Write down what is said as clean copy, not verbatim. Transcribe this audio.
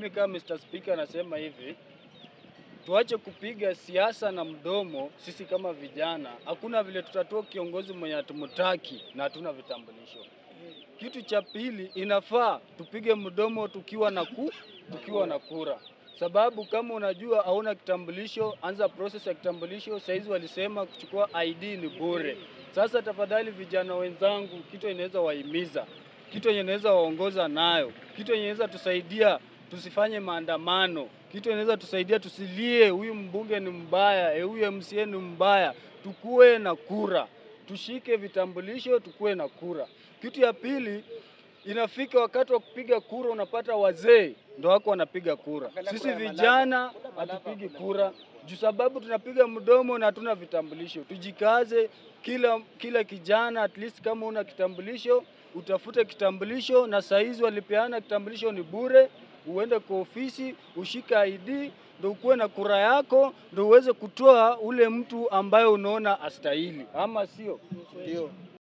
Mimi kama Mr. Speaker nasema hivi, tuache kupiga siasa na mdomo. Sisi kama vijana, hakuna vile tutatoa kiongozi mwenye hatumtaki na hatuna vitambulisho. Kitu cha pili, inafaa tupige mdomo tukiwa na kura. Sababu kama unajua hauna kitambulisho, anza process ya kitambulisho. Saizi walisema kuchukua ID ni bure. Sasa tafadhali vijana wenzangu, kitu inaweza wahimiza, kitu inaweza waongoza nayo, kitu inaweza tusaidia tusifanye maandamano, kitu inaweza tusaidia tusilie huyu mbunge ni mbaya, huyu MCA ni mbaya. Tukue na kura, tushike vitambulisho, tukue na kura. Kitu ya pili, inafika wakati wa kupiga kura unapata wazee ndio wako wanapiga kura. Sisi vijana hatupigi kura juu sababu tunapiga mdomo na hatuna vitambulisho. Tujikaze, kila kijana at least kama una kitambulisho utafute kitambulisho, na saizi walipeana kitambulisho ni bure. Uende kwa ofisi ushike ID ndio ukuwe na kura yako, ndio uweze kutoa ule mtu ambaye unaona astahili, ama sio? Ndio.